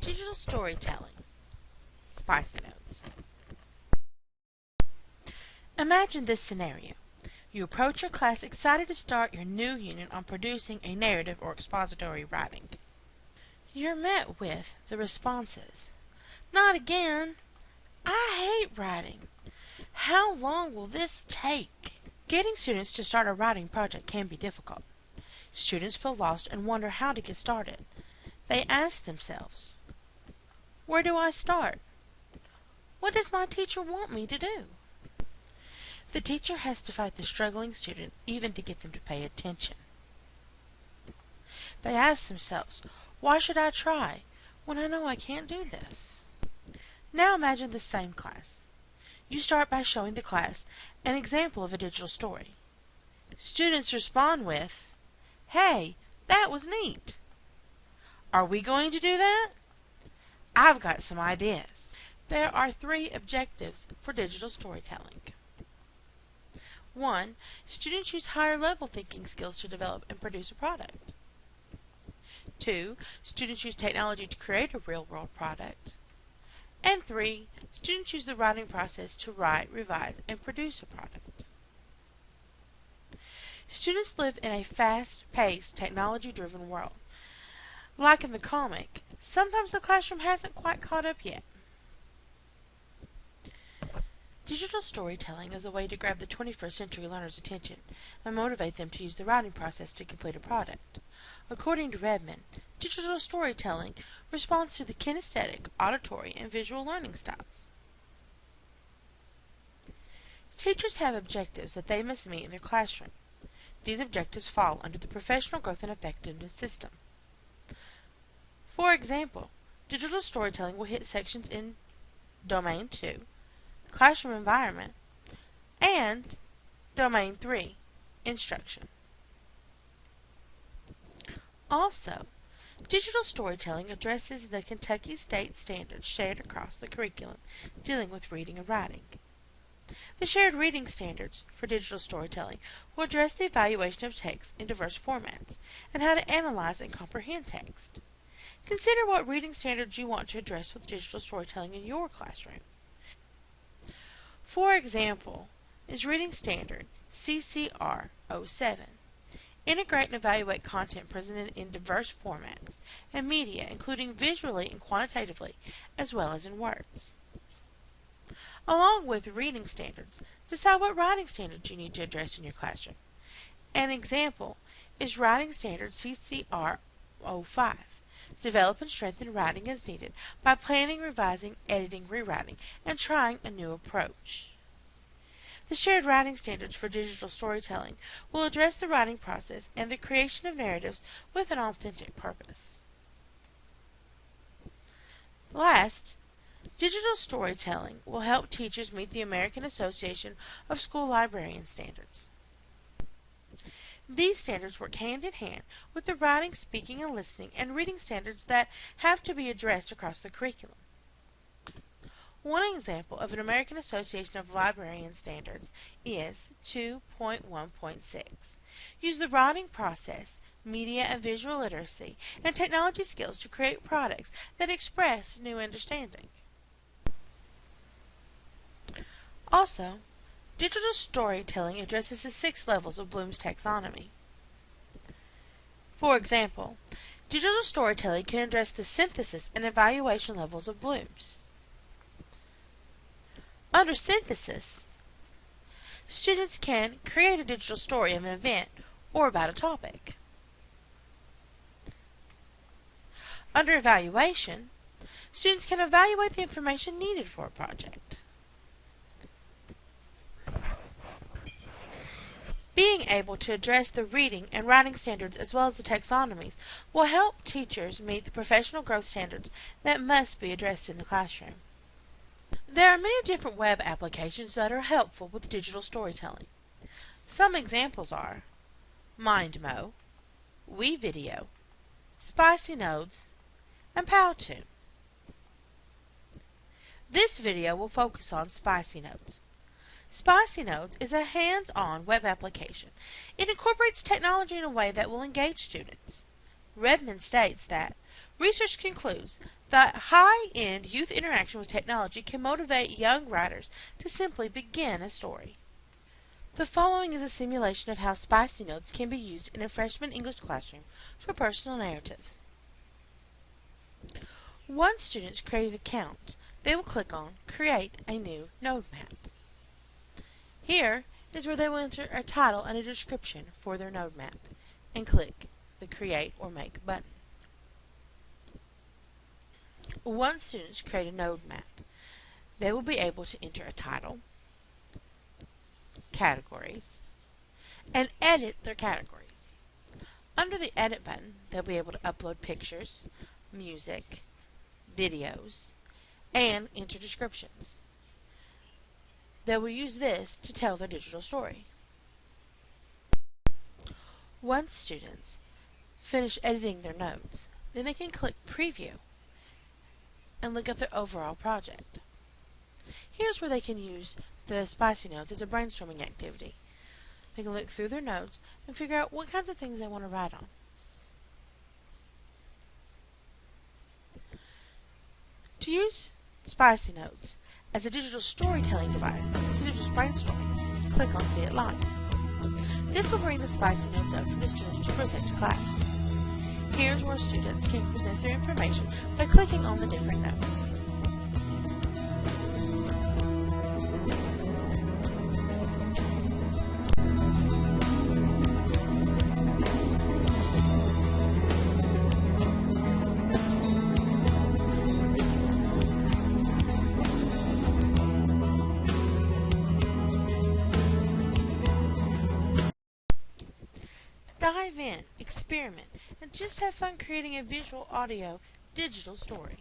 Digital storytelling. Spicy notes. Imagine this scenario. You approach your class excited to start your new unit on producing a narrative or expository writing. You're met with the responses. Not again. I hate writing. How long will this take? Getting students to start a writing project can be difficult. Students feel lost and wonder how to get started. They ask themselves, where do I start? What does my teacher want me to do? The teacher has to fight the struggling student even to get them to pay attention. They ask themselves, why should I try when I know I can't do this? Now imagine the same class. You start by showing the class an example of a digital story. Students respond with, hey, that was neat. Are we going to do that? I've got some ideas. There are 3 objectives for digital storytelling. 1. Students use higher level thinking skills to develop and produce a product. 2. Students use technology to create a real-world product. And 3. Students use the writing process to write, revise, and produce a product. Students live in a fast-paced, technology-driven world. Like in the comic, sometimes the classroom hasn't quite caught up yet. Digital storytelling is a way to grab the 21st century learner's attention and motivate them to use the writing process to complete a product. According to Redmond, digital storytelling responds to the kinesthetic, auditory, and visual learning styles. Teachers have objectives that they must meet in their classroom. These objectives fall under the Professional Growth and Effectiveness System. For example, digital storytelling will hit sections in Domain 2, Classroom Environment, and Domain 3, Instruction. Also, digital storytelling addresses the Kentucky State standards shared across the curriculum dealing with reading and writing. The shared reading standards for digital storytelling will address the evaluation of text in diverse formats and how to analyze and comprehend text. Consider what reading standards you want to address with digital storytelling in your classroom. For example, is reading standard CCR 07. Integrate and evaluate content presented in diverse formats and media, including visually and quantitatively, as well as in words. Along with reading standards, decide what writing standards you need to address in your classroom. An example is writing standard CCR 05. Develop and strengthen writing as needed by planning, revising, editing, rewriting, and trying a new approach. The shared writing standards for digital storytelling will address the writing process and the creation of narratives with an authentic purpose. Last, digital storytelling will help teachers meet the American Association of School Librarian standards. These standards work hand in hand with the writing, speaking, and listening and reading standards that have to be addressed across the curriculum. One example of an American Association of Librarian standards is 2.1.6. Use the writing process, media and visual literacy, and technology skills to create products that express new understanding. Also, digital storytelling addresses the 6 levels of Bloom's taxonomy. For example, digital storytelling can address the synthesis and evaluation levels of Bloom's. Under synthesis, students can create a digital story of an event or about a topic. Under evaluation, students can evaluate the information needed for a project. Being able to address the reading and writing standards as well as the taxonomies will help teachers meet the professional growth standards that must be addressed in the classroom. There are many different web applications that are helpful with digital storytelling. Some examples are MindMo, WeVideo, Spicy Notes, and Powtoon. This video will focus on Spicy Notes. Spicy Notes is a hands-on web application. It incorporates technology in a way that will engage students. Redmond states that Research concludes that high-end youth interaction with technology can motivate young writers to simply begin a story. The following is a simulation of how spicy notes can be used in a freshman English classroom for personal narratives. Once students create an account, they will click on Create a New Node Map. Here is where they will enter a title and a description for their node map, and click the Create or Make button. Once students create a node map, they will be able to enter a title, categories, and edit their categories. Under the Edit button, they'll be able to upload pictures, music, videos, and enter descriptions. They will use this to tell their digital story. Once students finish editing their notes, then they can click Preview and look at their overall project. Here's where they can use the spicy notes as a brainstorming activity. They can look through their notes and figure out what kinds of things they want to write on. To use spicy notes as a digital storytelling device instead of just brainstorming, click on See It Live. This will bring the spicy notes up for the students to present to class. Here's where students can present their information by clicking on the different notes. Dive in, experiment, and just have fun creating a visual, audio, digital story.